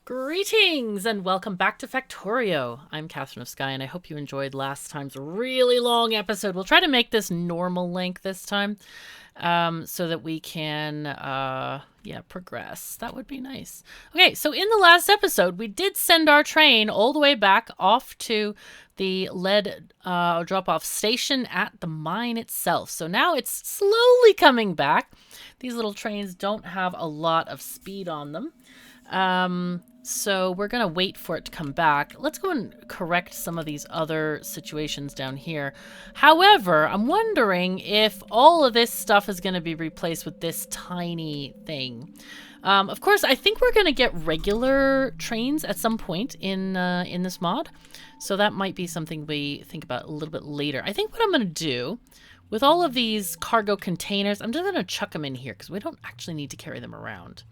Greetings and welcome back to Factorio. I'm KatherineOfSky and I hope you enjoyed last time's really long episode. We'll try to make this normal length this time so that we can, progress. That would be nice. Okay, so in the last episode, we did send our train all the way back off to the lead drop-off station at the mine itself. So now it's slowly coming back. These little trains don't have a lot of speed on them. So we're going to wait for it to come back. Let's go and correct some of these other situations down here. However, I'm wondering if all of this stuff is going to be replaced with this tiny thing. Of course, I think we're going to get regular trains at some point in this mod. So that might be something we think about a little bit later. I think what I'm going to do with all of these cargo containers, I'm just going to chuck them in here because we don't actually need to carry them around.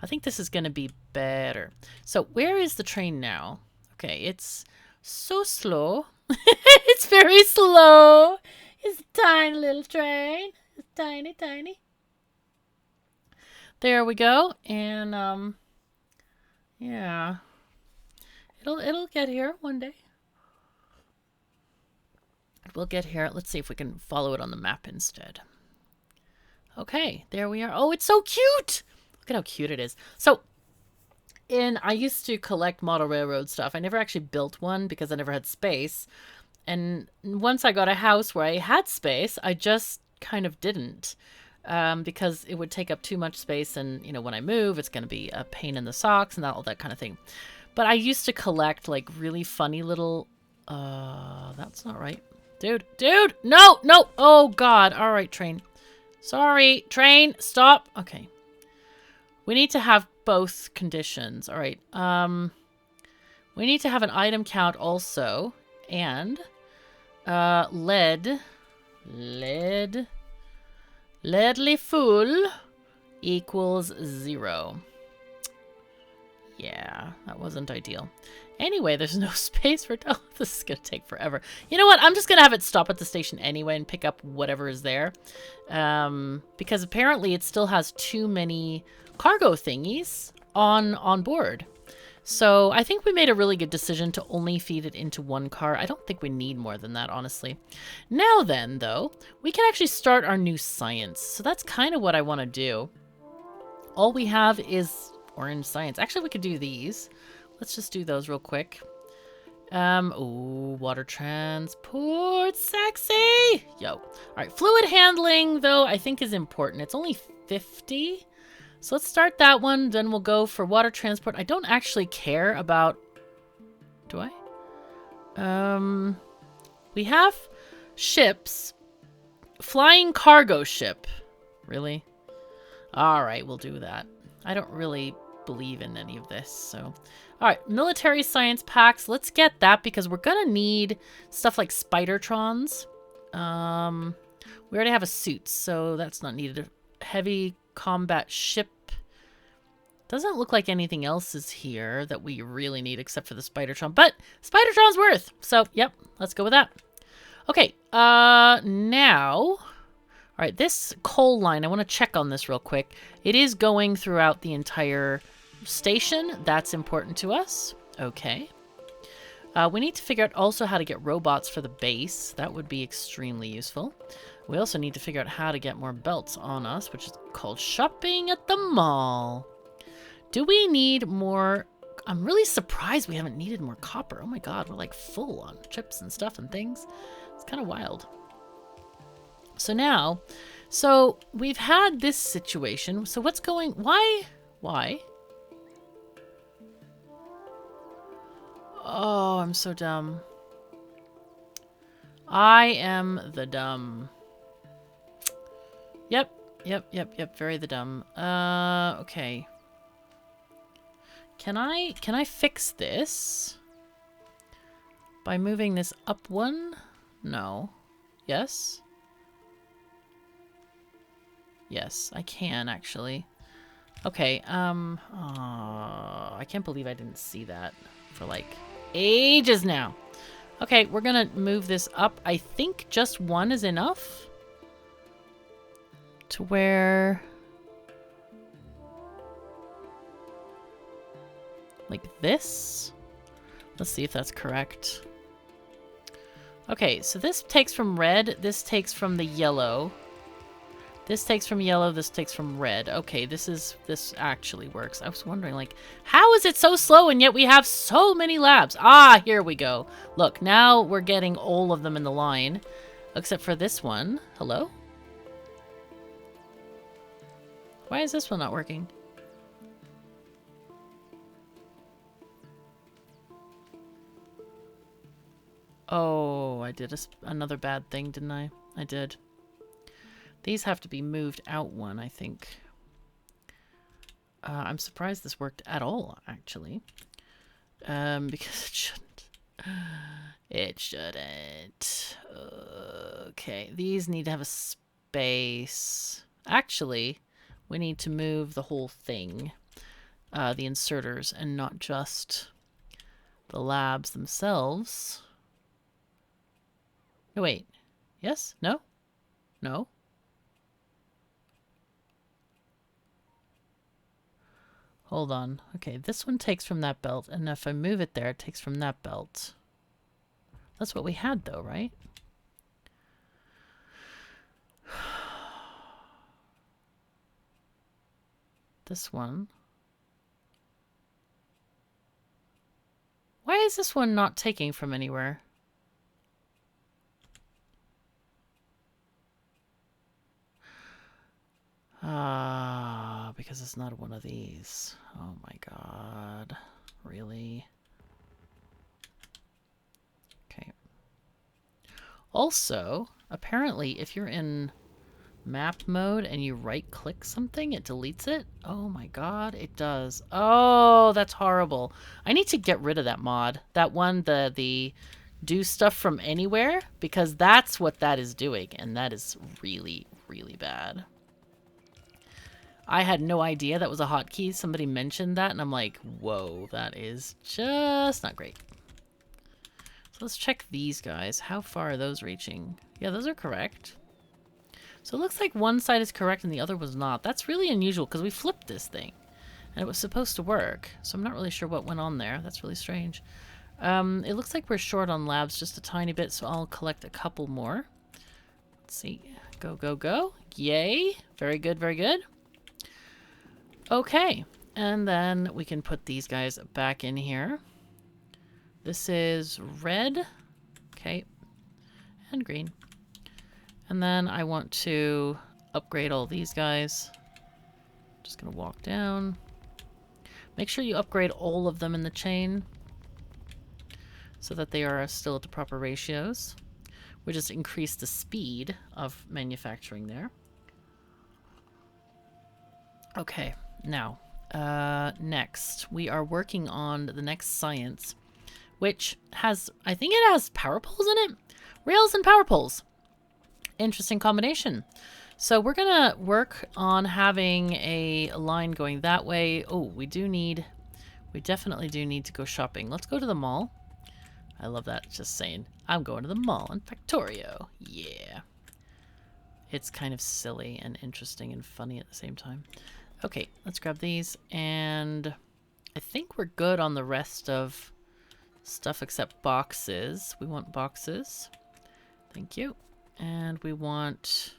I think this is going to be better. So where is the train now? Okay, it's so slow. It's very slow. It's a tiny little train. It's tiny, tiny. There we go. And yeah. It'll get here one day. We'll get here. Let's see if we can follow it on the map instead. Okay, there we are. Oh, it's so cute. Look at how cute it is. So, I used to collect model railroad stuff. I never actually built one because I never had space. And once I got a house where I had space, I just kind of didn't. Because it would take up too much space. And, you know, when I move, it's going to be a pain in the socks and all that kind of thing. But I used to collect, like, really funny little... that's not right. Dude, no! Oh, God. All right, train. Sorry, train, stop. Okay. We need to have both conditions. All right. We need to have an item count also. And leadly full equals 0. Yeah, that wasn't ideal. Anyway, there's no space for... Oh, this is going to take forever. You know what? I'm just going to have it stop at the station anyway and pick up whatever is there. Because apparently it still has too many cargo thingies on board. So I think we made a really good decision to only feed it into one car. I don't think we need more than that, honestly. Now then, though, we can actually start our new science. So that's kind of what I want to do. All we have is orange science. Actually, we could do these. Let's just do those real quick. Ooh, water transport, sexy! Yo. All right, fluid handling, though, I think is important. It's only 50. So let's start that one. Then we'll go for water transport. I don't actually care about... Do I? We have ships. Flying cargo ship. Really? All right, we'll do that. I don't really believe in any of this, so... All right, military science packs. Let's get that because we're going to need stuff like Spidertrons. We already have a suit, so that's not needed. A heavy combat ship. Doesn't look like anything else is here that we really need except for the Spidertron, but Spidertron's worth. So, yep, let's go with that. Okay, now... All right, this coal line, I want to check on this real quick. It is going throughout the entire... station. That's important to us. Okay. We need to figure out also how to get robots for the base. That would be extremely useful. We also need to figure out how to get more belts on us, which is called shopping at the mall. Do we need more? I'm really surprised we haven't needed more copper. Oh my god, we're like full on chips and stuff and things. It's kind of wild. So now, so we've had this situation. So what's going, why? Oh, I'm so dumb. I am the dumb. Yep, very the dumb. Okay. Can I fix this? By moving this up one? No. Yes? Yes, I can actually. Okay, I can't believe I didn't see that for like ages now. Okay, we're gonna move this up. I think just one is enough to where like this. Let's see if that's correct. Okay, so this takes from red, this takes from the yellow. This takes from yellow, this takes from red. Okay, this actually works. I was wondering, like, how is it so slow and yet we have so many labs? Ah, here we go. Look, now we're getting all of them in the line, except for this one. Hello? Why is this one not working? Oh, I did another bad thing, didn't I? I did. These have to be moved out one, I think. I'm surprised this worked at all, actually. Because it shouldn't. It shouldn't. Okay, these need to have a space. Actually, we need to move the whole thing. The inserters, and not just the labs themselves. No, wait. Yes? No? No? Hold on. Okay, this one takes from that belt, and if I move it there, it takes from that belt. That's what we had, though, right? This one. Why is this one not taking from anywhere? Because it's not one of these. Oh my god. Really? Okay. Also, apparently, if you're in map mode and you right-click something, it deletes it? Oh my god, it does. Oh, that's horrible. I need to get rid of that mod. That one, the do stuff from anywhere, because that's what that is doing, and that is really, really bad. I had no idea that was a hotkey. Somebody mentioned that, and I'm like, whoa, that is just not great. So let's check these guys. How far are those reaching? Yeah, those are correct. So it looks like one side is correct and the other was not. That's really unusual because we flipped this thing, and it was supposed to work. So I'm not really sure what went on there. That's really strange. It looks like we're short on labs just a tiny bit, so I'll collect a couple more. Let's see. Go, go, go. Yay. Very good, very good. Okay, and then we can put these guys back in here. This is red, okay, and green. And then I want to upgrade all these guys. Just gonna walk down. Make sure you upgrade all of them in the chain so that they are still at the proper ratios. We just increase the speed of manufacturing there. Okay. Now, next, we are working on the next science, which has, I think it has power poles in it? Rails and power poles. Interesting combination. So we're going to work on having a line going that way. Oh, we definitely do need to go shopping. Let's go to the mall. I love that, just saying, I'm going to the mall in Factorio. Yeah. It's kind of silly and interesting and funny at the same time. Okay, let's grab these, and I think we're good on the rest of stuff except boxes. We want boxes. Thank you. And we want...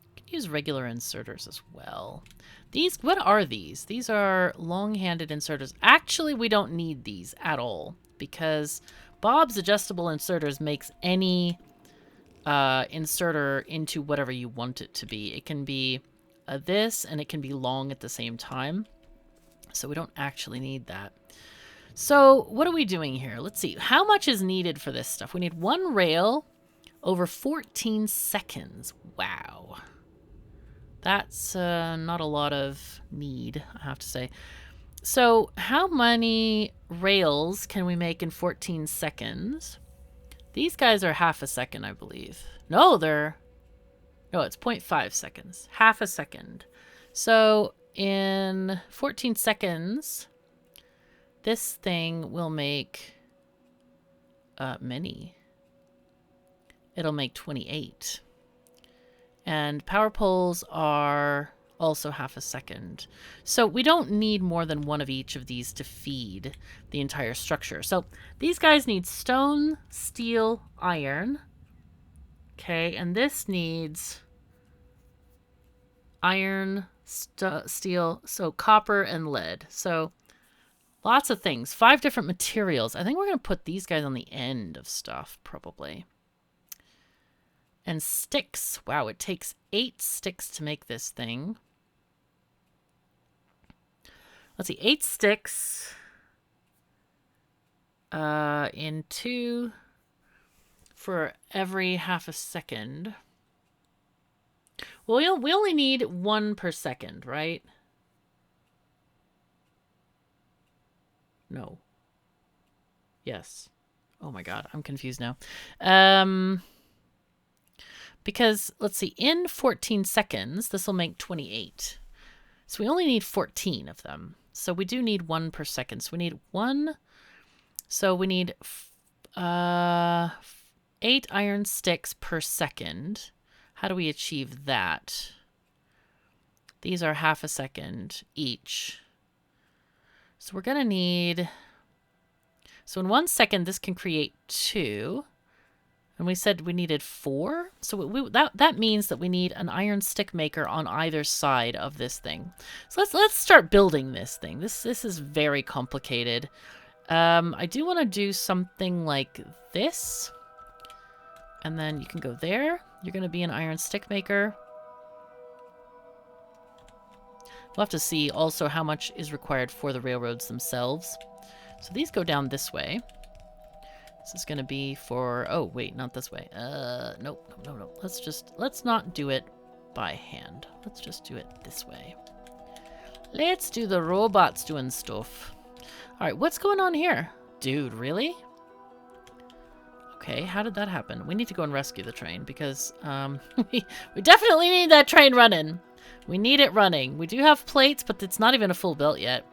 we can use regular inserters as well. These, what are these? These are long-handed inserters. Actually, we don't need these at all, because Bob's adjustable inserters makes any inserter into whatever you want it to be. It can be this, and it can be long at the same time. So we don't actually need that. So what are we doing here? Let's see. How much is needed for this stuff? We need one rail over 14 seconds. Wow. That's not a lot of need, I have to say. So how many rails can we make in 14 seconds? These guys are half a second, I believe. No, they're... no, it's 0.5 seconds. Half a second. So in 14 seconds, this thing will make many. It'll make 28. And power poles are Also half a second. So we don't need more than one of each of these to feed the entire structure. So these guys need stone, steel, iron. Okay, and this needs iron, steel, so copper and lead. So lots of things. 5 different materials. I think we're going to put these guys on the end of stuff, probably. And sticks. Wow, it takes 8 sticks to make this thing. Let's see, 8 sticks in 2 for every half a second. Well, we only need 1 per second, right? No. Yes. Oh my god, I'm confused now. Because, let's see, in 14 seconds, this will make 28. So we only need 14 of them. So we do need 1 per second. So we need 1. So we need 8 iron sticks per second. How do we achieve that? These are half a second each. So we're going to need... So in 1 second, this can create 2. And we said we needed 4. So that means that we need an iron stick maker on either side of this thing. So let's start building this thing. This is very complicated. I do want to do something like this. And then you can go there. You're going to be an iron stick maker. We'll have to see also how much is required for the railroads themselves. So these go down this way. This is going to be for... Oh, wait, not this way. Nope. Let's not do it by hand. Let's just do it this way. Let's do the robots doing stuff. All right, what's going on here? Dude, really? Okay, how did that happen? We need to go and rescue the train because we definitely need that train running. We need it running. We do have plates, but it's not even a full belt yet.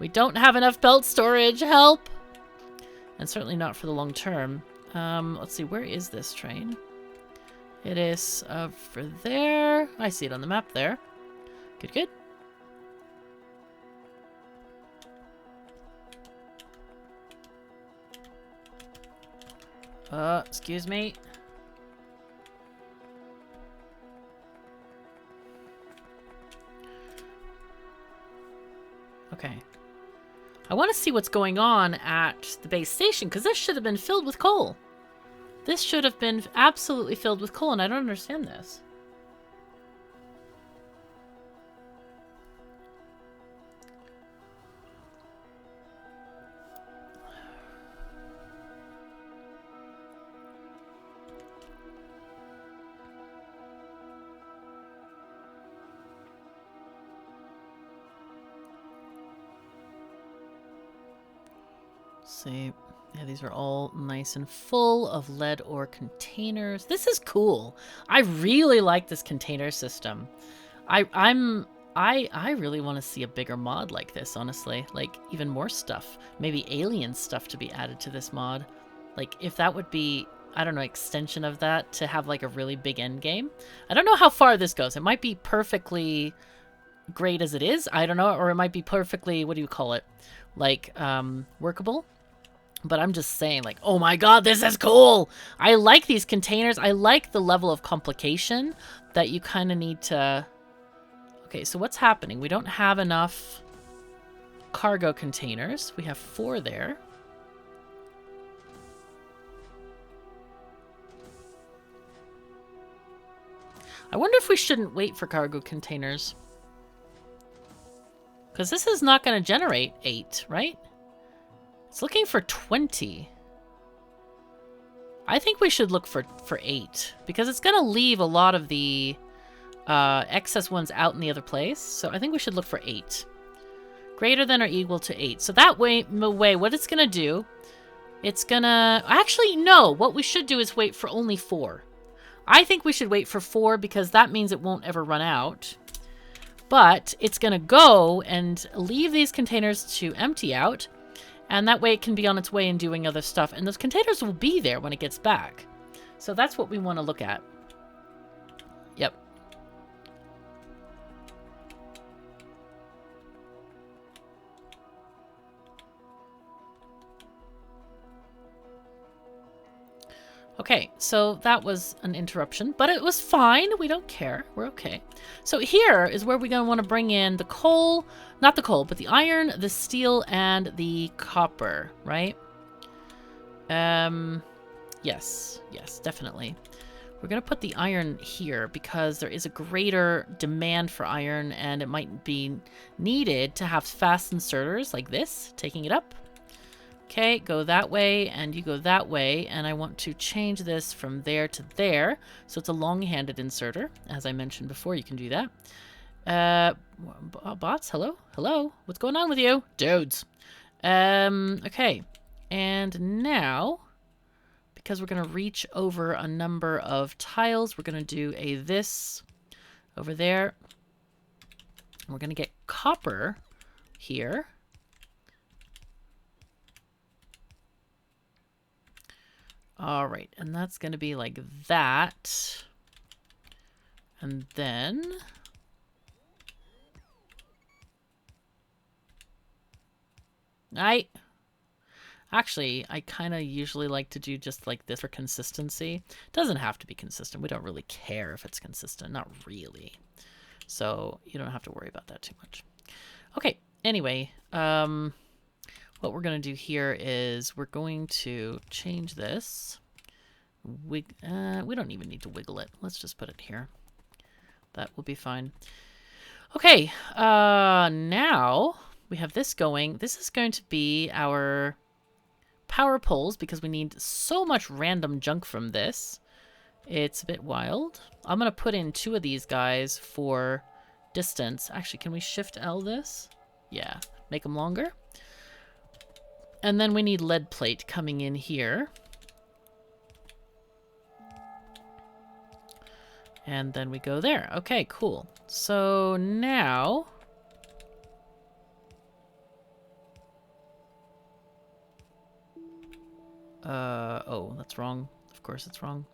We don't have enough belt storage. Help! And certainly not for the long term. Let's see, where is this train? It is over there. I see it on the map there. Good, good. Excuse me. Okay. I want to see what's going on at the base station, because this should have been filled with coal. This should have been absolutely filled with coal, and I don't understand this. See, yeah, these are all nice and full of lead ore containers. This is cool. I really like this container system. I really want to see a bigger mod like this, honestly. Like, even more stuff. Maybe alien stuff to be added to this mod. Like, if that would be, I don't know, extension of that to have, like, a really big end game. I don't know how far this goes. It might be perfectly great as it is. I don't know. Or it might be perfectly, what do you call it? Like, workable. But I'm just saying, like, oh my god, this is cool! I like these containers. I like the level of complication that you kind of need to... Okay, so what's happening? We don't have enough cargo containers. We have 4 there. I wonder if we shouldn't wait for cargo containers. Because this is not going to generate 8, right? It's looking for 20. I think we should look for 8. Because it's going to leave a lot of the excess ones out in the other place. So I think we should look for 8. Greater than or equal to 8. So that way what it's going to do, it's going to... Actually, no. What we should do is wait for only 4. I think we should wait for 4 because that means it won't ever run out. But it's going to go and leave these containers to empty out. And that way it can be on its way and doing other stuff. And those containers will be there when it gets back. So that's what we want to look at. Yep. Okay, so that was an interruption, but it was fine. We don't care. We're okay. So here is where we're going to want to bring in the coal, not the coal, but the iron, the steel, and the copper, right? Yes, definitely. We're going to put the iron here because there is a greater demand for iron and it might be needed to have fast inserters like this, taking it up. Okay, go that way and you go that way, and I want to change this from there to there, so it's a long-handed inserter. As I mentioned before, you can do that. Bots, hello? Hello? What's going on with you? Dudes. Okay. And now, because we're going to reach over a number of tiles, we're going to do a this over there. We're going to get copper here. All right, and that's going to be like that. And then I kind of usually like to do just like this for consistency. It doesn't have to be consistent. We don't really care if it's consistent. Not really. So you don't have to worry about that too much. Okay, anyway, what we're going to do here is we're going to change this. We don't even need to wiggle it. Let's just put it here. That will be fine. Okay, now we have this going. This is going to be our power poles because we need so much random junk from this. It's a bit wild. I'm going to put in 2 of these guys for distance. Actually, can we shift L this? Yeah, make them longer. And then we need lead plate coming in here. And then we go there. Okay, cool. So now... oh, that's wrong. Of course it's wrong.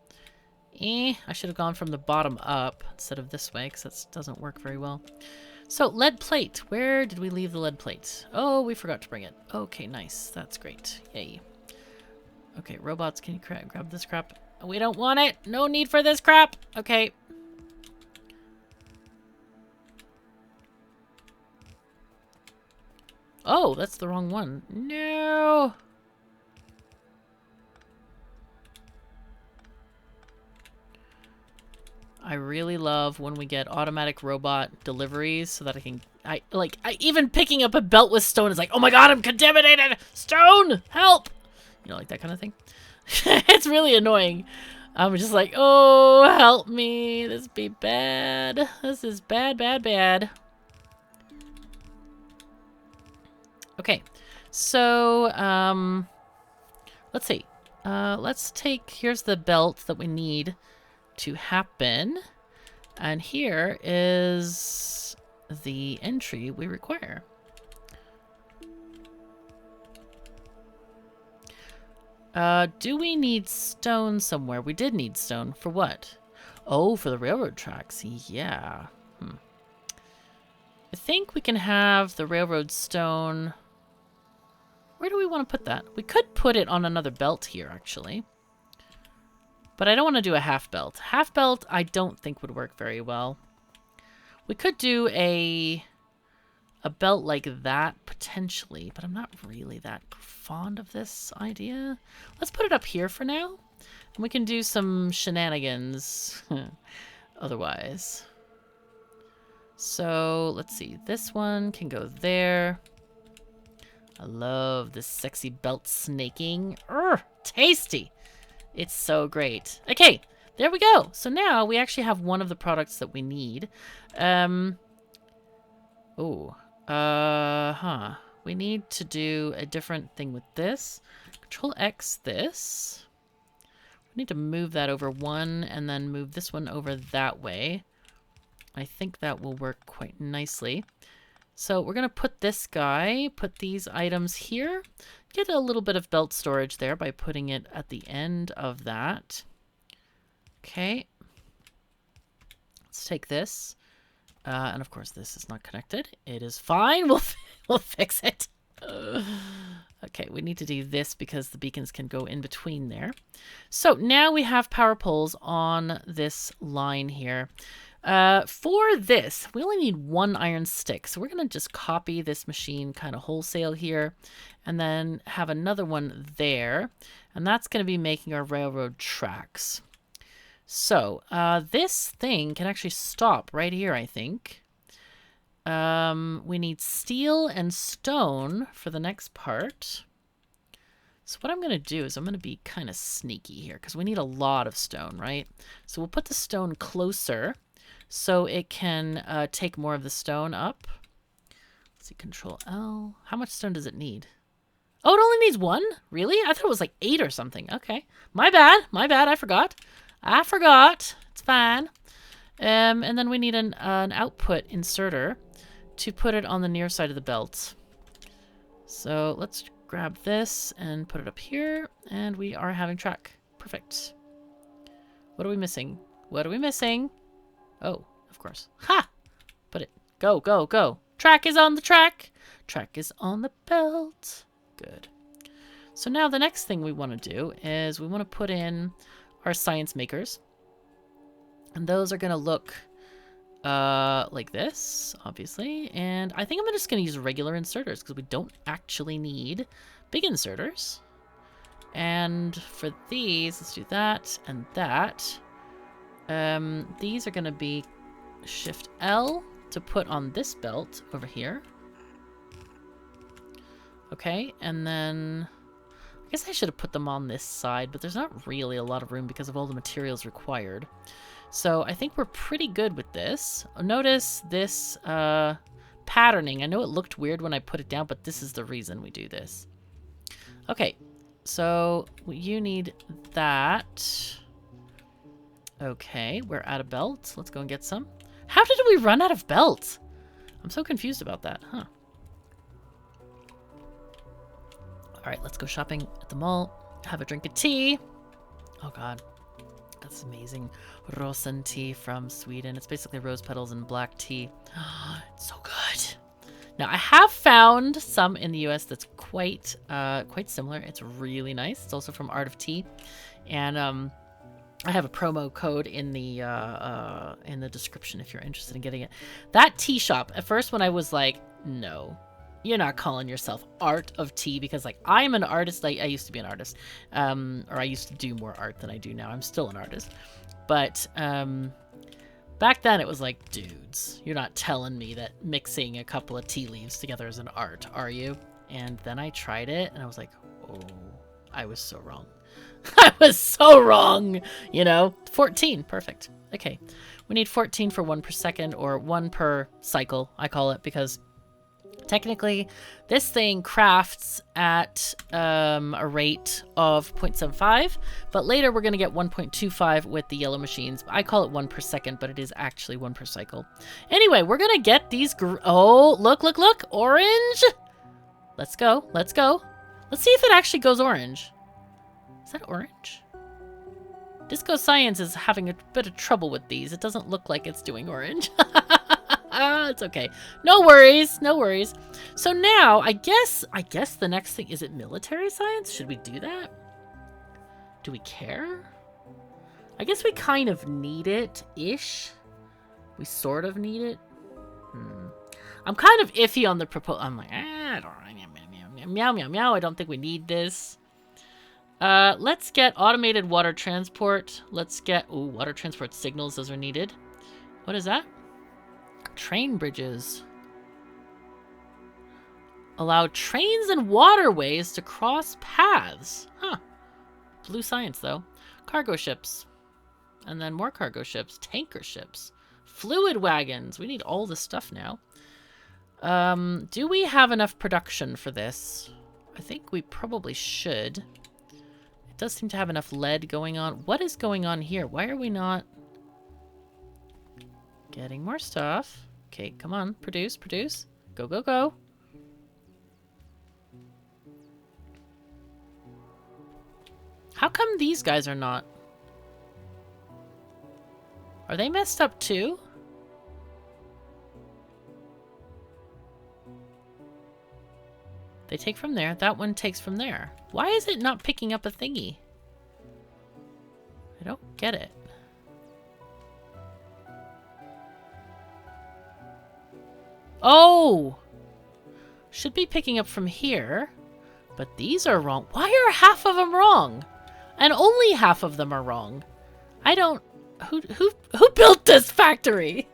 I should have gone from the bottom up instead of this way, because that doesn't work very well. So, lead plate. Where did we leave the lead plate? Oh, we forgot to bring it. Okay, nice. That's great. Yay. Okay, robots, can you grab this crap? We don't want it. No need for this crap. Okay. Oh, that's the wrong one. No. I really love when we get automatic robot deliveries so that I even picking up a belt with stone is like, oh my god, I'm contaminated! Stone! Help! You know, like that kind of thing. It's really annoying. I'm just like, oh, help me. This be bad. This is bad, bad, bad. Okay. So, let's see. Let's take, here's the belt that we need to happen, and here is the entry we require. Do we need stone somewhere? We did need stone. For what? Oh, for the railroad tracks. Yeah. I think we can have the railroad stone. Where do we want to put that? We could put it on another belt here, actually. But I don't want to do a half belt. Half belt, I don't think would work very well. We could do a belt like that, potentially, but I'm not really that fond of this idea. Let's put it up here for now, and we can do some shenanigans otherwise. So, let's see. This one can go there. I love this sexy belt snaking. Tasty! It's so great. Okay, there we go. So now we actually have one of the products that we need. We need to do a different thing with this. Control X this. We need to move that over 1 and then move this one over that way. I think that will work quite nicely. So we're going to put this guy, put these items here. Get a little bit of belt storage there by putting it at the end of that. Okay. Let's take this. And of course this is not connected. It is fine. We'll fix it. Okay, we need to do this because the beacons can go in between there. So now we have power poles on this line here. For this, we only need 1 iron stick. So we're going to just copy this machine kind of wholesale here and then have another one there. And that's going to be making our railroad tracks. So this thing can actually stop right here, I think. We need steel and stone for the next part. So what I'm going to do is I'm going to be kind of sneaky here because we need a lot of stone, right? So we'll put the stone closer so it can take more of the stone up. Let's see, Control L. How much stone does it need? Oh, it only needs 1? Really? I thought it was like 8 or something. Okay. My bad. My bad. I forgot. It's fine. And then we need an output inserter to put it on the near side of the belt. So let's grab this and put it up here, and we are having track. Perfect. What are we missing? What are we missing? Oh, of course. Ha! Put it. Go, go, go. Track is on the track. Track is on the belt. Good. So now the next thing we want to do is we want to put in our science makers. And those are going to look like this, obviously. And I think I'm just going to use regular inserters because we don't actually need big inserters. And for these, let's do that and that. These are going to be Shift L to put on this belt over here. Okay, and then I guess I should have put them on this side, but there's not really a lot of room because of all the materials required. So I think we're pretty good with this. Notice this patterning. I know it looked weird when I put it down, but this is the reason we do this. Okay, so you need that. Okay, we're out of belts. Let's go and get some. How did we run out of belts? I'm so confused about that, huh? All right, let's go shopping at the mall. Have a drink of tea. Oh God, that's amazing. Rosen tea from Sweden. It's basically rose petals and black tea. It's so good. Now I have found some in the US that's quite similar. It's really nice. It's also from Art of Tea, and I have a promo code in the description if you're interested in getting it. That tea shop. At first, when I was like, no, you're not calling yourself Art of Tea, because like I'm an artist. I used to be an artist, or I used to do more art than I do now. I'm still an artist, but back then it was like, dudes, you're not telling me that mixing a couple of tea leaves together is an art, are you? And then I tried it, and I was like, oh, I was so wrong. I was so wrong, you know. 14, perfect. Okay, we need 14 for 1 per second, or 1 per cycle, I call it, because technically this thing crafts at a rate of 0.75, but later we're going to get 1.25 with the yellow machines. I call it 1 per second, but it is actually 1 per cycle. Anyway, we're going to get these oh, look, look, look, orange. Let's go, let's go. Let's see if it actually goes orange. Is that orange? Disco Science is having a bit of trouble with these. It doesn't look like it's doing orange. It's okay. No worries, no worries. So now, I guess the next thing, is it military science? Should we do that? Do we care? I guess we kind of need it-ish. We sort of need it. I'm kind of iffy on the proposal. I'm like, I don't meow, meow, meow. I don't think we need this. Let's get automated water transport. Let's get, water transport signals. Those are needed. What is that? Train bridges. Allow trains and waterways to cross paths. Huh. Blue science, though. Cargo ships. And then more cargo ships. Tanker ships. Fluid wagons. We need all this stuff now. Do we have enough production for this? I think we probably should. It does seem to have enough lead going on. What is going on here? Why are we not getting more stuff? Okay, come on. Produce, produce. Go, go, go. How come these guys are not? Are they messed up too? They take from there. That one takes from there. Why is it not picking up a thingy? I don't get it. Oh! Should be picking up from here. But these are wrong. Why are half of them wrong? And only half of them are wrong. I don't... Who built this factory?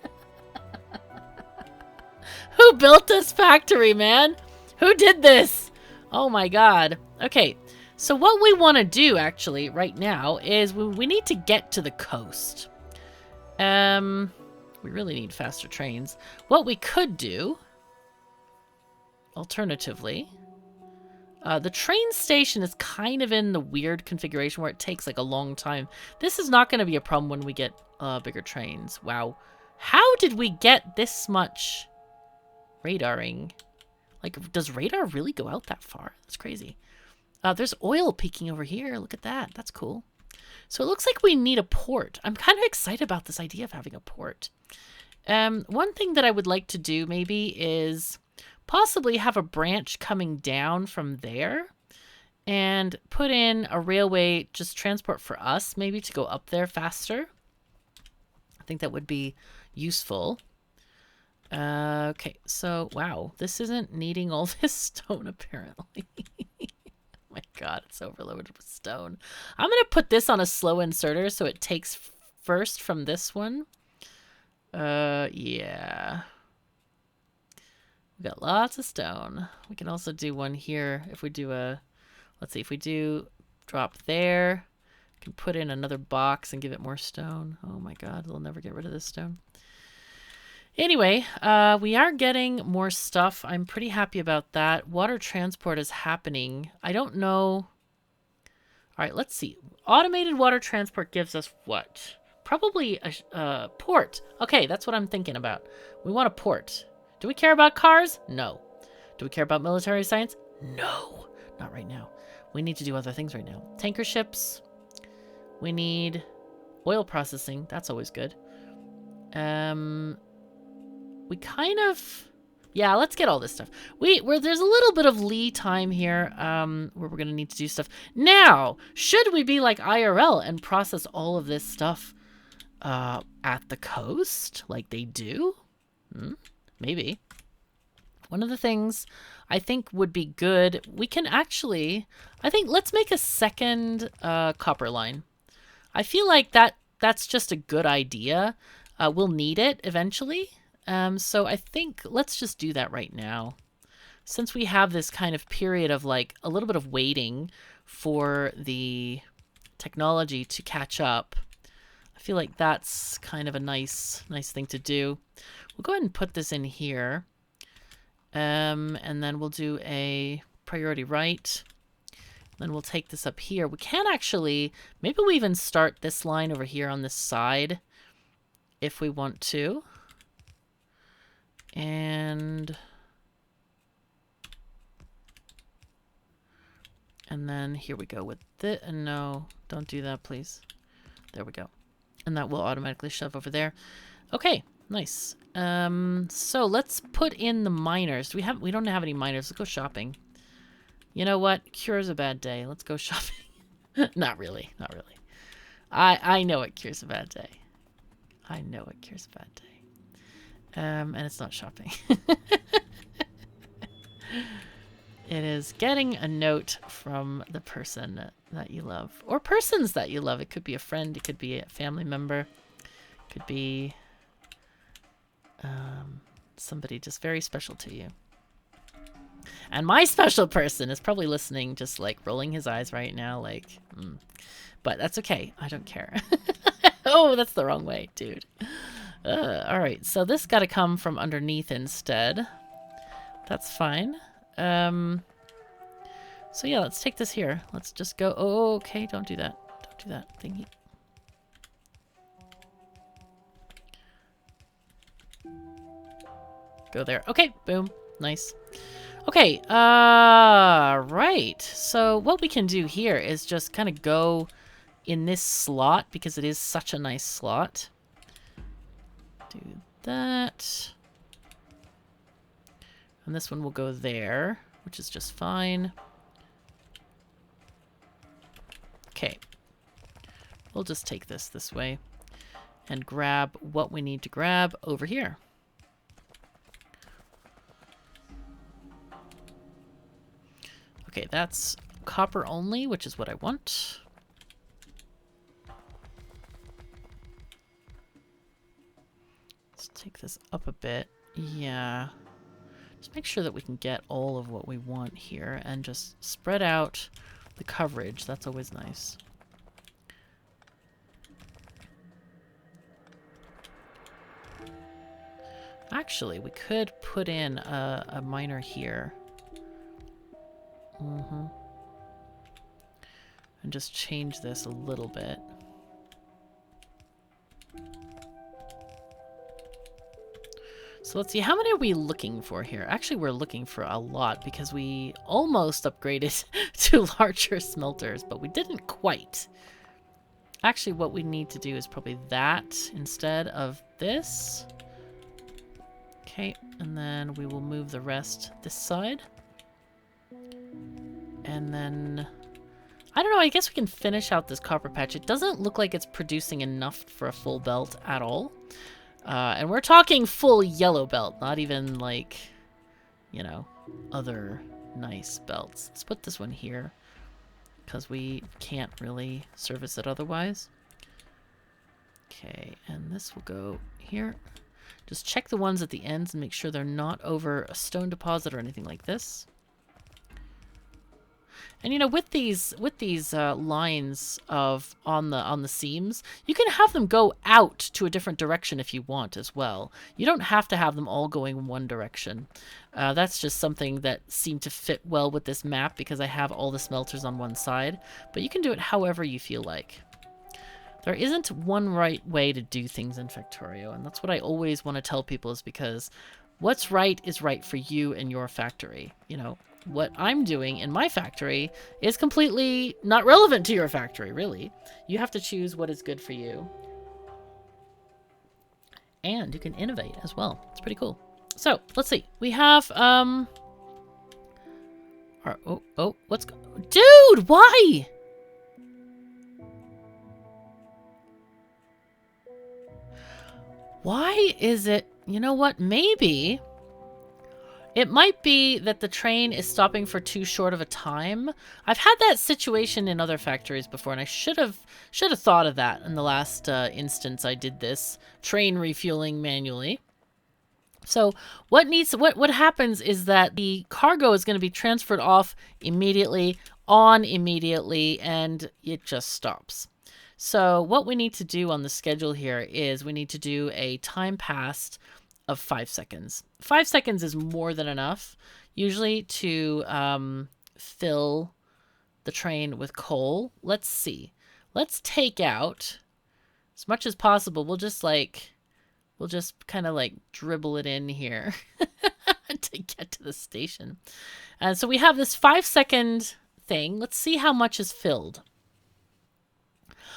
Who built this factory, man? Who did this? Oh my god. Okay, so what we want to do, actually, right now, is we need to get to the coast. We really need faster trains. What we could do, alternatively... the train station is kind of in the weird configuration where it takes like a long time. This is not going to be a problem when we get bigger trains. Wow. How did we get this much radaring? Like, does radar really go out that far? That's crazy. There's oil peeking over here. Look at that. That's cool. So it looks like we need a port. I'm kind of excited about this idea of having a port. One thing that I would like to do maybe is... possibly have a branch coming down from there and put in a railway just transport for us, maybe to go up there faster. I think that would be useful. Okay, so wow, this isn't needing all this stone apparently. Oh my god, it's overloaded with stone. I'm going to put this on a slow inserter so it takes first from this one. Yeah. We got lots of stone. We can also do one here if we do a... Let's see, if we do drop there, we can put in another box and give it more stone. Oh my god, they'll never get rid of this stone. Anyway, we are getting more stuff. I'm pretty happy about that. Water transport is happening. I don't know... Alright, let's see. Automated water transport gives us what? Probably a port. Okay, that's what I'm thinking about. We want a port. Do we care about cars? No. Do we care about military science? No. Not right now. We need to do other things right now. Tanker ships. We need oil processing. That's always good. We kind of... Yeah, let's get all this stuff. There's a little bit of lead time here where we're going to need to do stuff. Now, should we be like IRL and process all of this stuff at the coast like they do? Maybe. One of the things I think would be good, we can actually, I think let's make a second copper line. I feel like that's just a good idea. We'll need it eventually. So I think let's just do that right now. Since we have this kind of period of like a little bit of waiting for the technology to catch up, I feel like that's kind of a nice thing to do. We'll go ahead and put this in here. And then we'll do a priority right. Then we'll take this up here. We can actually, maybe we even start this line over here on this side if we want to. And then here we go with it. And no, don't do that, please. There we go. And that will automatically shove over there. Okay, nice. So let's put in the miners. We don't have any miners. Let's go shopping. You know what? Cure's a bad day. Let's go shopping. Not really. Not really. I know it cures a bad day. I know it cures a bad day. And it's not shopping. It is getting a note from the person that you love. Or persons that you love. It could be a friend. It could be a family member. It could be somebody just very special to you. And my special person is probably listening, just like rolling his eyes right now, like, But that's okay. I don't care. Oh, that's the wrong way, dude. All right, so this got to come from underneath instead. That's fine. So yeah, let's take this here. Let's just go. Oh, okay, don't do that. Don't do that thingy. Go there. Okay, boom. Nice. Okay, right. So what we can do here is just kind of go in this slot because it is such a nice slot. Do that. And this one will go there. which is just fine. Okay. We'll just take this way and grab what we need to grab over here. Okay, that's copper only, which is what I want. Let's take this up a bit. Yeah. Just make sure that we can get all of what we want here and just spread out the coverage. That's always nice. Actually, we could put in a miner here. And just change this a little bit. So let's see, how many are we looking for here? Actually, we're looking for a lot because we almost upgraded to larger smelters, but we didn't quite. Actually, what we need to do is probably that instead of this. Okay, and then we will move the rest this side. And then, I don't know, I guess we can finish out this copper patch. It doesn't look like it's producing enough for a full belt at all. And we're talking full yellow belt, not even like, you know, other nice belts. Let's put this one here because we can't really service it otherwise. Okay, and this will go here. Just check the ones at the ends and make sure they're not over a stone deposit or anything like this. And you know, with these lines of on the seams, you can have them go out to a different direction if you want as well. You don't have to have them all going in one direction. That's just something that seemed to fit well with this map because I have all the smelters on one side. But you can do it however you feel like. There isn't one right way to do things in Factorio, and that's what I always want to tell people, is because what's right is right for you and your factory. You know, what I'm doing in my factory is completely not relevant to your factory, really. You have to choose what is good for you. And you can innovate as well. It's pretty cool. So, let's see. We have, dude, why? Why is it, you know what, maybe it might be that the train is stopping for too short of a time. I've had that situation in other factories before, and I should have thought of that in the last instance I did this train refueling manually. So what happens is that the cargo is going to be transferred off immediately, on immediately, and it just stops. So what we need to do on the schedule here is we need to do a time passed of 5 seconds. 5 seconds is more than enough, usually, to fill the train with coal. Let's see. Let's take out as much as possible. We'll just kind of like dribble it in here to get to the station. And so we have this 5 second thing. Let's see how much is filled.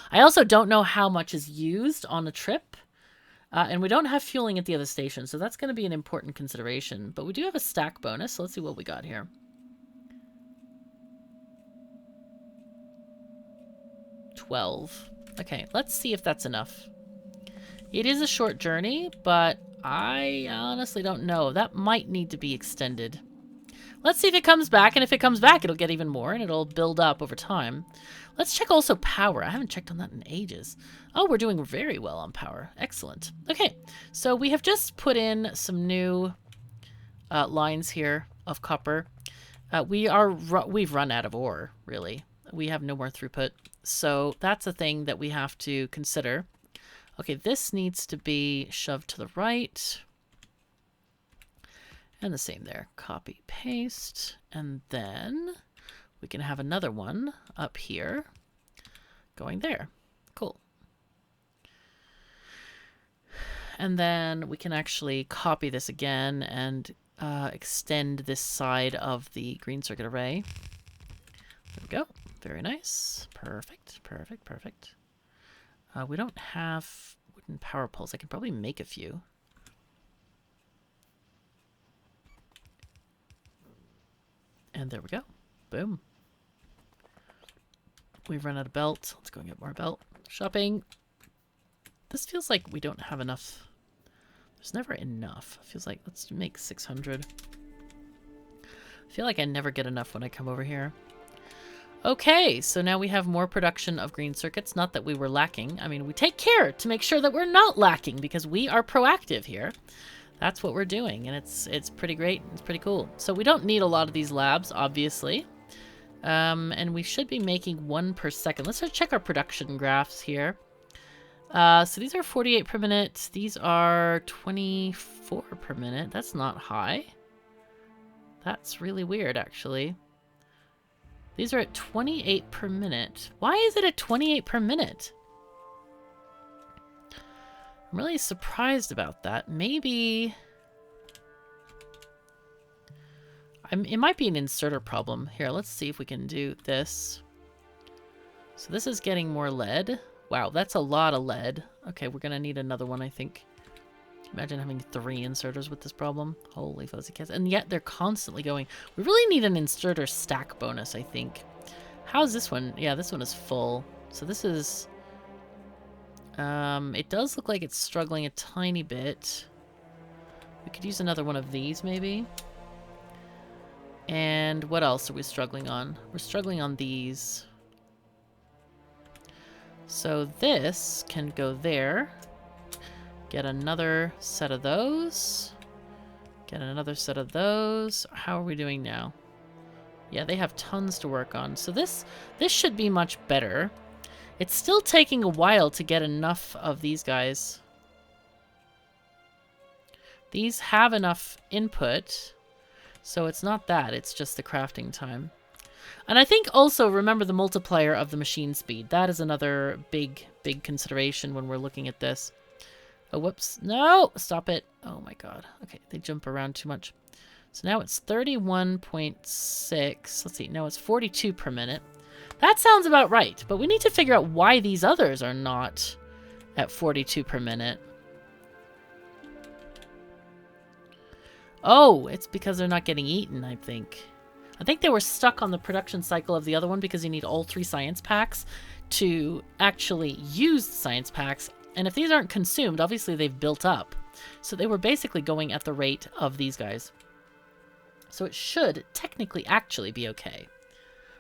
I also don't know how much is used on a trip. And we don't have fueling at the other station, so that's going to be an important consideration. But we do have a stack bonus, so let's see what we got here. 12. Okay, let's see if that's enough. It is a short journey, but I honestly don't know. That might need to be extended. Let's see if it comes back, and if it comes back, it'll get even more, and it'll build up over time. Let's check also power. I haven't checked on that in ages. Oh, we're doing very well on power. Excellent. Okay, so we have just put in some new lines here of copper. We've run out of ore, really. We have no more throughput. So that's a thing that we have to consider. Okay, this needs to be shoved to the right. And the same there. Copy, paste. And then we can have another one up here going there. Cool. And then we can actually copy this again and extend this side of the green circuit array. There we go. Very nice. Perfect, perfect, perfect. We don't have wooden power poles. I can probably make a few. And there we go. Boom. We've run out of belt. Let's go and get more belt. Shopping. This feels like we don't have enough. There's never enough. It feels like, let's make 600. I feel like I never get enough when I come over here. Okay, so now we have more production of green circuits. Not that we were lacking. I mean, we take care to make sure that we're not lacking because we are proactive here. That's what we're doing, and it's pretty great. It's pretty cool. So we don't need a lot of these labs, obviously. And we should be making 1 per second. Let's check our production graphs here. So these are 48 per minute. These are 24 per minute. That's not high. That's really weird, actually. These are at 28 per minute. Why is it at 28 per minute? I'm really surprised about that. Maybe... it might be an inserter problem. Here, let's see if we can do this. So this is getting more lead. Wow, that's a lot of lead. Okay, we're gonna need another one, I think. Imagine having 3 inserters with this problem. Holy fuzzy cats. And yet they're constantly going. We really need an inserter stack bonus, I think. How's this one? Yeah, this one is full. So this is... it does look like it's struggling a tiny bit. We could use another one of these, maybe. And what else are we struggling on? We're struggling on these. So this can go there. Get another set of those. Get another set of those. How are we doing now? Yeah, they have tons to work on. So this should be much better. It's still taking a while to get enough of these guys. These have enough input. So it's not that, it's just the crafting time. And I think also remember the multiplier of the machine speed. That is another big consideration when we're looking at this. Oh, whoops. No! Stop it. Oh my god. Okay, they jump around too much. So now it's 31.6. Let's see. No, it's 42 per minute. That sounds about right. But we need to figure out why these others are not at 42 per minute. Oh, it's because they're not getting eaten, I think. I think they were stuck on the production cycle of the other one because you need all 3 science packs to actually use the science packs. And if these aren't consumed, obviously they've built up. So they were basically going at the rate of these guys. So it should technically actually be okay.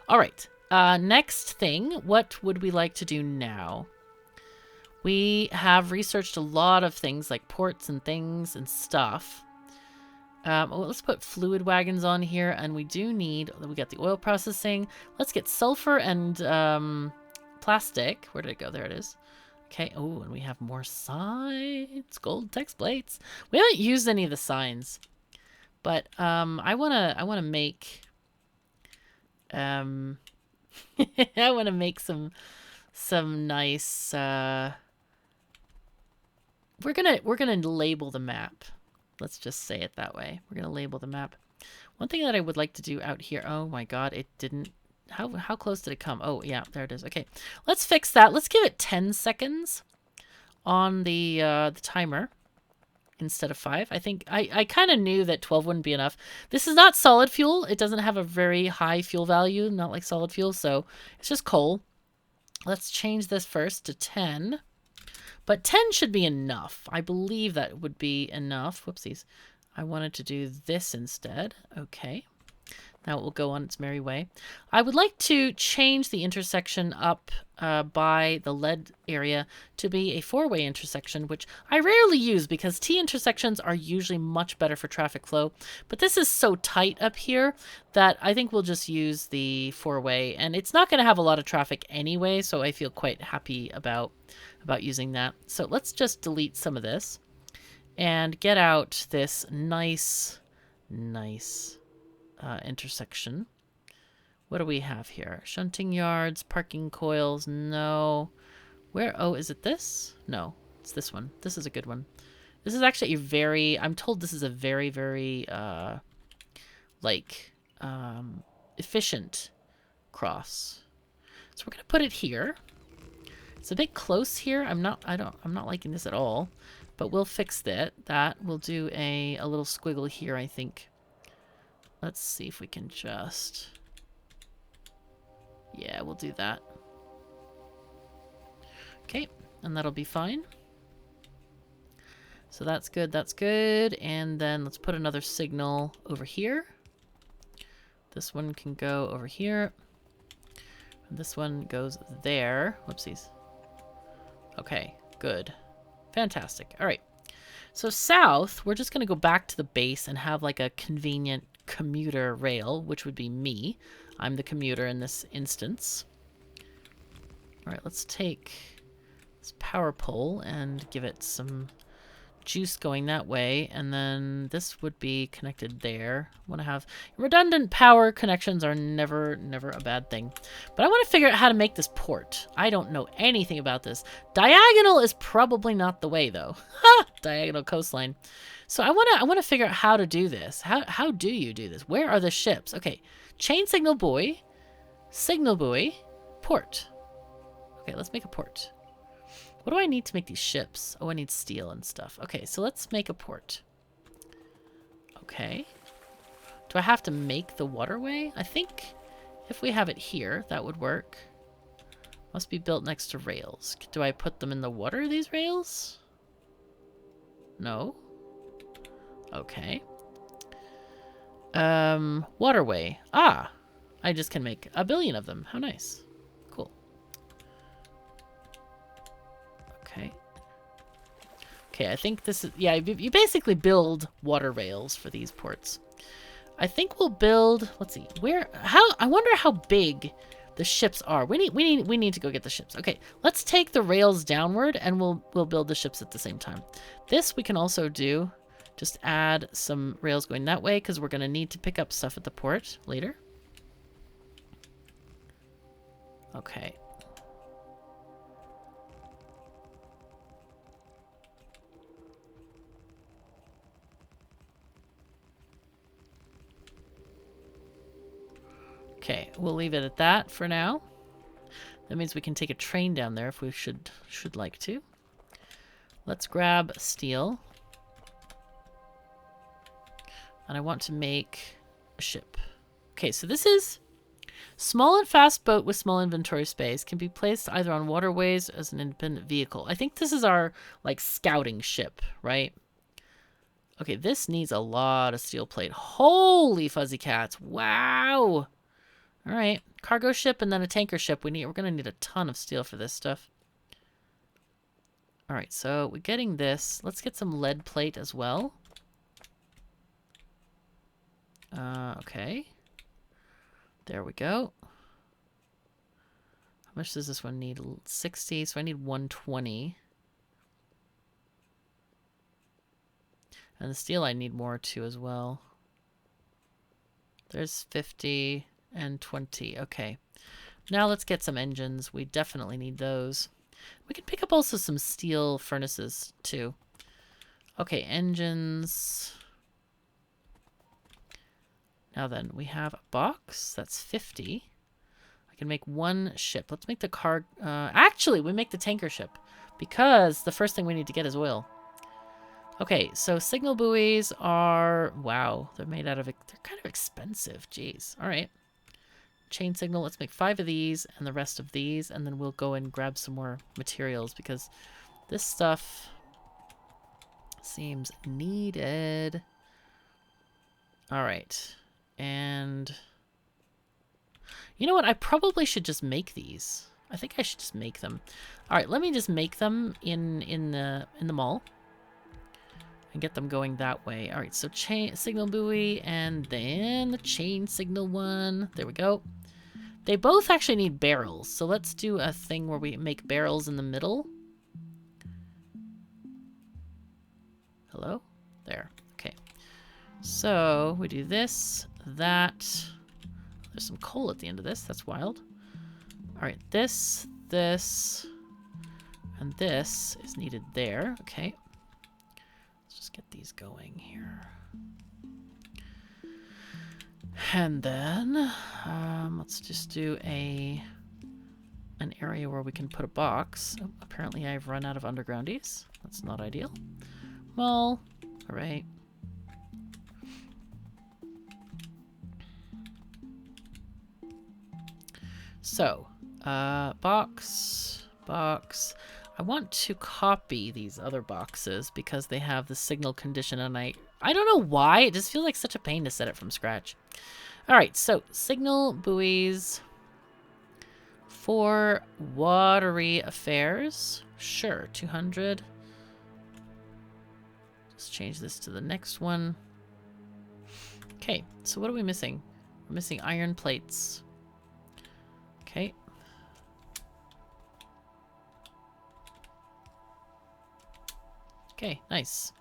All right. Next thing, what would we like to do now? We have researched a lot of things like ports and things and stuff. Well, let's put fluid wagons on here, and we do need, we got the oil processing. Let's get sulfur and plastic. Where did it go? There it is. Okay. Oh, and we have more signs, gold text plates. We haven't used any of the signs, but I wanna make I wanna make some nice. We're gonna label the map. Let's just say it that way. We're going to label the map. One thing that I would like to do out here... Oh my god, it didn't... How close did it come? Oh, yeah, there it is. Okay, let's fix that. Let's give it 10 seconds on the timer instead of 5. I think... I kind of knew that 12 wouldn't be enough. This is not solid fuel. It doesn't have a very high fuel value, not like solid fuel, so it's just coal. Let's change this first to 10. But 10 should be enough. I believe that would be enough. Whoopsies. I wanted to do this instead. Okay. Now it will go on its merry way. I would like to change the intersection up by the lead area to be a 4-way intersection, which I rarely use because T intersections are usually much better for traffic flow. But this is so tight up here that I think we'll just use the 4-way. And it's not going to have a lot of traffic anyway, so I feel quite happy about using that. So let's just delete some of this and get out this nice intersection. What do we have here? Shunting yards, parking coils, no. Where? Oh, is it this? No, it's this one. This is a good one. This is actually a very, I'm told this is a very, very, efficient cross. So we're going to put it here. It's a bit close here. I'm not liking this at all, but we'll fix that. We'll do a little squiggle here, I think. Let's see if we can just... Yeah, we'll do that. Okay, and that'll be fine. So that's good, that's good. And then let's put another signal over here. This one can go over here. And this one goes there. Whoopsies. Okay, good. Fantastic. All right. So south, we're just going to go back to the base and have like a convenient commuter rail, which would be me. I'm the commuter in this instance. All right, let's take this power pole and give it some juice going that way, and then this would be connected there. I want to have redundant power connections are never a bad thing. But I want to figure out how to make this port. I don't know anything about this. Diagonal is probably not the way though. Ha! Diagonal coastline. So I want to figure out how to do this. How do you do this? Where are the ships? Okay. Chain signal buoy, port. Okay, let's make a port. What do I need to make these ships? Oh, I need steel and stuff. Okay, so let's make a port. Okay. Do I have to make the waterway? I think if we have it here, that would work. Must be built next to rails. Do I put them in the water, these rails? No. Okay. Waterway. Ah! I just can make 1 billion of them. How nice. Cool. Okay. Okay, I think this is... Yeah, you basically build water rails for these ports. I think we'll build... Let's see. Where... How... I wonder how big the ships are. We need to go get the ships. Okay, let's take the rails downward and we'll build the ships at the same time. This we can also do. Just add some rails going that way because we're going to need to pick up stuff at the port later. Okay. Okay, we'll leave it at that for now. That means we can take a train down there if we should like to. Let's grab steel. And I want to make a ship. Okay, so this is small and fast boat with small inventory space. Can be placed either on waterways as an independent vehicle. I think this is our, like, scouting ship, right? Okay, this needs a lot of steel plate. Holy fuzzy cats. Wow. All right. Cargo ship and then a tanker ship. We're going to need a ton of steel for this stuff. All right, so we're getting this. Let's get some lead plate as well. Okay. There we go. How much does this one need? 60, so I need 120. And the steel I need more too as well. There's 50 and 20. Okay. Now let's get some engines. We definitely need those. We can pick up also some steel furnaces too. Okay, engines. Now then, we have a box. That's 50. I can make one ship. Let's make the car... actually, we make the tanker ship. Because the first thing we need to get is oil. Okay, so signal buoys are... Wow, they're made out of... They're kind of expensive. Jeez. All right. Chain signal. Let's make 5 of these and the rest of these. And then we'll go and grab some more materials. Because this stuff seems needed. All right. And you know what? I probably should just make these. I think I should just make them. All right, let me just make them in the mall and get them going that way. All right, so chain signal buoy and then the chain signal one. There we go. They both actually need barrels, so let's do a thing where we make barrels in the middle. Hello? There. Okay. So we do this. That. There's some coal at the end of this. That's wild. All right, this, and this is needed there. Okay. Let's just get these going here. And then let's just do an area where we can put a box. Oh, apparently I've run out of undergroundies. That's not ideal. Well, all right. So, box. I want to copy these other boxes because they have the signal condition, and I don't know why. It just feels like such a pain to set it from scratch. All right, so signal buoys for watery affairs. Sure, 200. Let's change this to the next one. Okay, so what are we missing? We're missing iron plates. Okay. Okay, nice.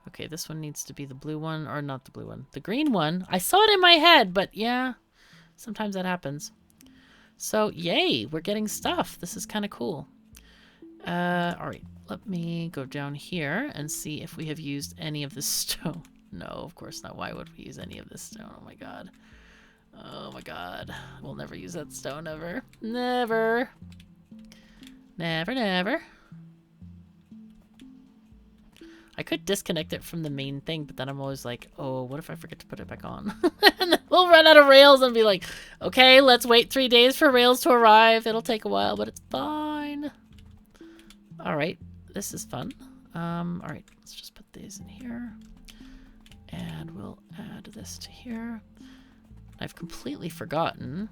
Okay, this one needs to be the blue one, or not the blue one, the green one. I saw it in my head, but yeah, sometimes that happens. So, yay, we're getting stuff. This is kind of cool. All right, let me go down here and see if we have used any of this stone. No, of course not. Why would we use any of this stone? Oh my god. Oh my god. We'll never use that stone ever. Never. Never, never. I could disconnect it from the main thing, but then I'm always like, oh, what if I forget to put it back on? And then we'll run out of rails and be like, okay, let's wait 3 days for rails to arrive. It'll take a while, but it's fine. All right, this is fun. All right, let's just put these in here. And we'll add this to here. I've completely forgotten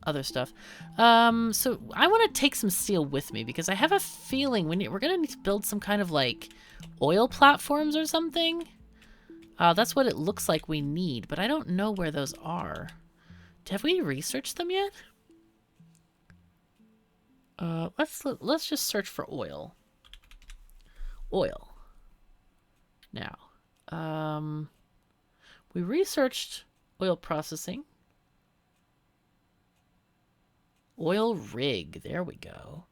other stuff. So I want to take some steel with me because I have a feeling we're going to need to build some kind of like oil platforms or something. That's what it looks like we need, but I don't know where those are. Have we researched them yet? Let's just search for oil. Oil. Now, we researched oil processing. Oil rig, there we go.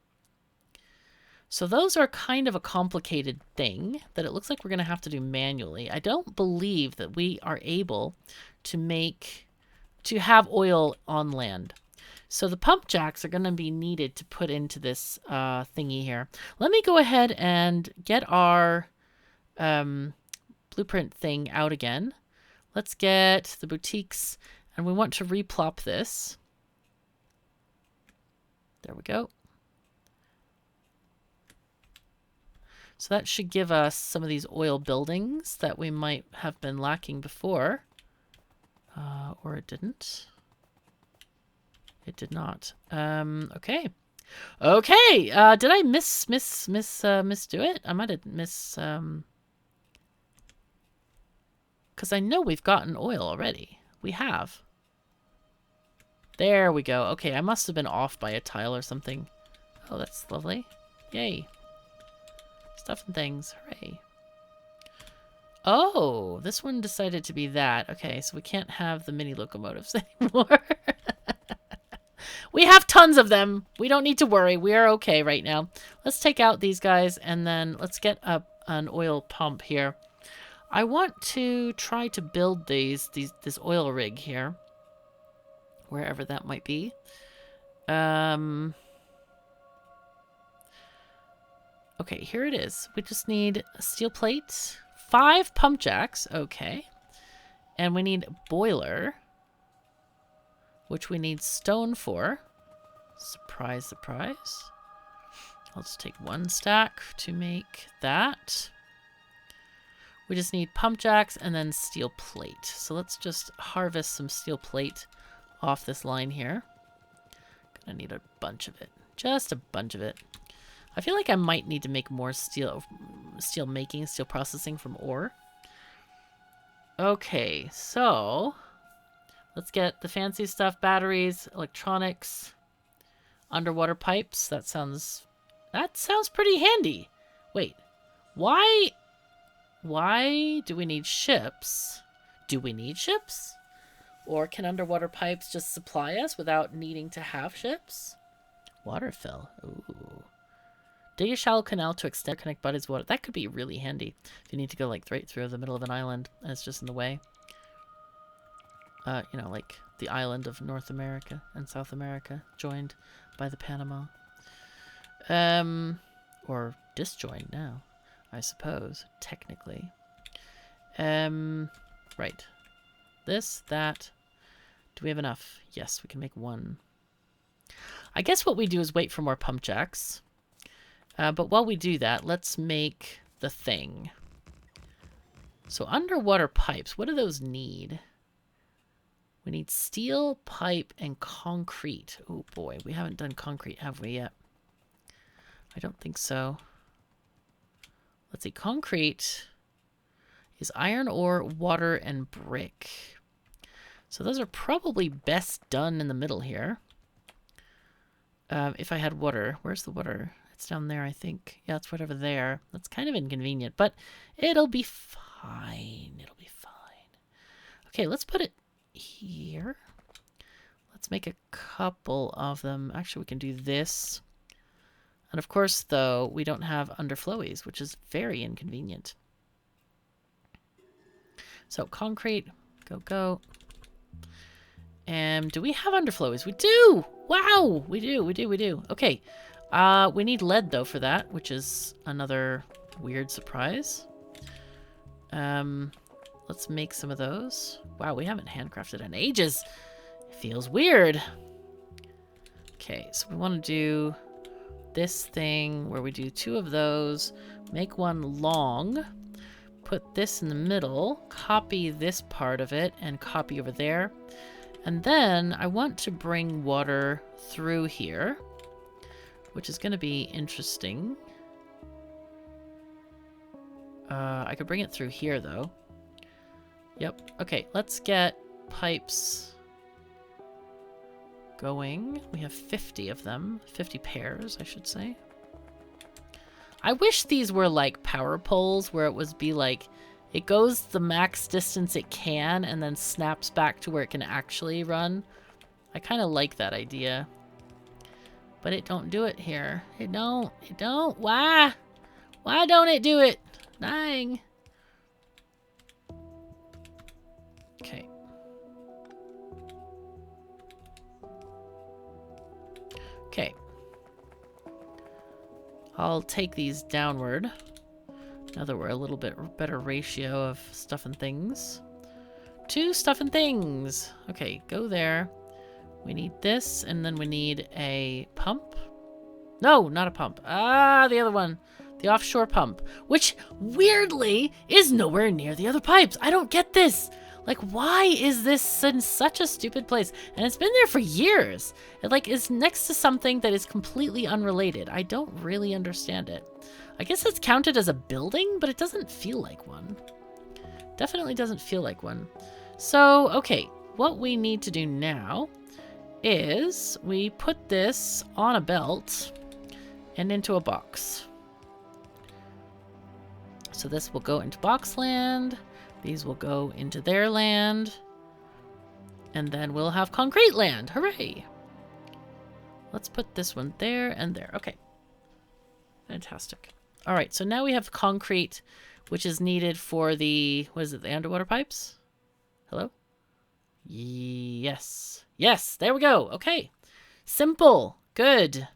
So those are kind of a complicated thing that it looks like we're going to have to do manually. I don't believe that we are able to have oil on land. So the pump jacks are going to be needed to put into this thingy here. Let me go ahead and get our blueprint thing out again. Let's get the boutiques, and we want to replop this. There we go. So that should give us some of these oil buildings that we might have been lacking before. Or it didn't. It did not. Okay. Okay. Did I misdo it? I might have because I know we've gotten oil already. We have. There we go. Okay, I must have been off by a tile or something. Oh, that's lovely. Yay. Stuff and things. Hooray. Oh, this one decided to be that. Okay, so we can't have the mini locomotives anymore. We have tons of them. We don't need to worry. We are okay right now. Let's take out these guys and then let's get an oil pump here. I want to try to build this oil rig here. Wherever that might be. Okay, here it is. We just need a steel plate, 5 pump jacks, okay. And we need a boiler, which we need stone for. Surprise, surprise. I'll just take 1 stack to make that. We just need pump jacks and then steel plate. So let's just harvest some steel plate off this line here. Gonna need a bunch of it. Just a bunch of it. I feel like I might need to make more steel processing from ore. Okay, so let's get the fancy stuff, batteries, electronics, underwater pipes. That sounds pretty handy. Wait, why do we need ships? Do we need ships? Or can underwater pipes just supply us without needing to have ships? Water fill. Ooh. Dig a shallow canal to extend connect bodies of water. That could be really handy if you need to go like right through the middle of an island and it's just in the way. You know, like the island of North America and South America joined by the Panama. Or disjoined now, I suppose, technically. Right. This, that. Do we have enough? Yes, we can make one. I guess what we do is wait for more pump jacks. But while we do that, let's make the thing. So underwater pipes, what do those need? We need steel, pipe, and concrete. Oh boy, we haven't done concrete, have we yet? I don't think so. Let's see, concrete is iron ore, water, and brick. So those are probably best done in the middle here. If I had water, where's the water? It's down there, I think. Yeah, it's right over there. That's kind of inconvenient, but it'll be fine. It'll be fine. Okay, let's put it here. Let's make a couple of them. Actually, we can do this. And of course, though, we don't have underflowies, which is very inconvenient. So concrete, go. And do we have underflowies? We do! Wow! We do. Okay. We need lead, though, for that, which is another weird surprise. Let's make some of those. Wow, we haven't handcrafted in ages. It feels weird. Okay, so we want to do this thing where we do 2 of those, make one long, put this in the middle, copy this part of it, and copy over there. And then I want to bring water through here, which is going to be interesting. I could bring it through here, though. Yep. Okay, let's get pipes going. We have 50 of them. 50 pairs, I should say. I wish these were like power poles, where it would be like, it goes the max distance it can and then snaps back to where it can actually run. I kind of like that idea. But it don't do it here. It don't. Why? Why don't it do it? Dang. Okay. Okay. I'll take these downward. Now that we're a little bit better ratio of stuff and things. 2 stuff and things. Okay, go there. We need this, and then we need a pump. No, not a pump. Ah, the other one. The offshore pump, which weirdly is nowhere near the other pipes. I don't get this. Like, why is this in such a stupid place? And it's been there for years. It like is next to something that is completely unrelated. I don't really understand it. I guess it's counted as a building, but it doesn't feel like one. Definitely doesn't feel like one. So, okay, what we need to do now is we put this on a belt and into a box. So this will go into box land. These will go into their land. And then we'll have concrete land. Hooray! Let's put this one there and there. Okay. Fantastic. All right, so now we have concrete, which is needed for the, what is it, the underwater pipes? Hello? Yes. Yes, there we go. Okay. Simple. Good.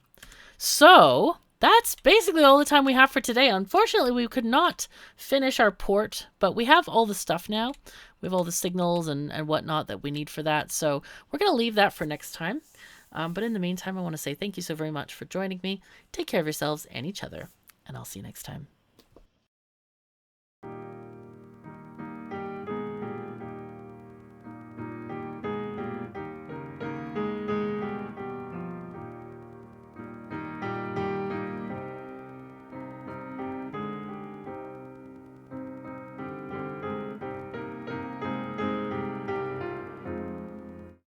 So that's basically all the time we have for today. Unfortunately, we could not finish our port, but we have all the stuff now. We have all the signals and whatnot that we need for that. So we're going to leave that for next time. But in the meantime, I want to say thank you so very much for joining me. Take care of yourselves and each other, and I'll see you next time.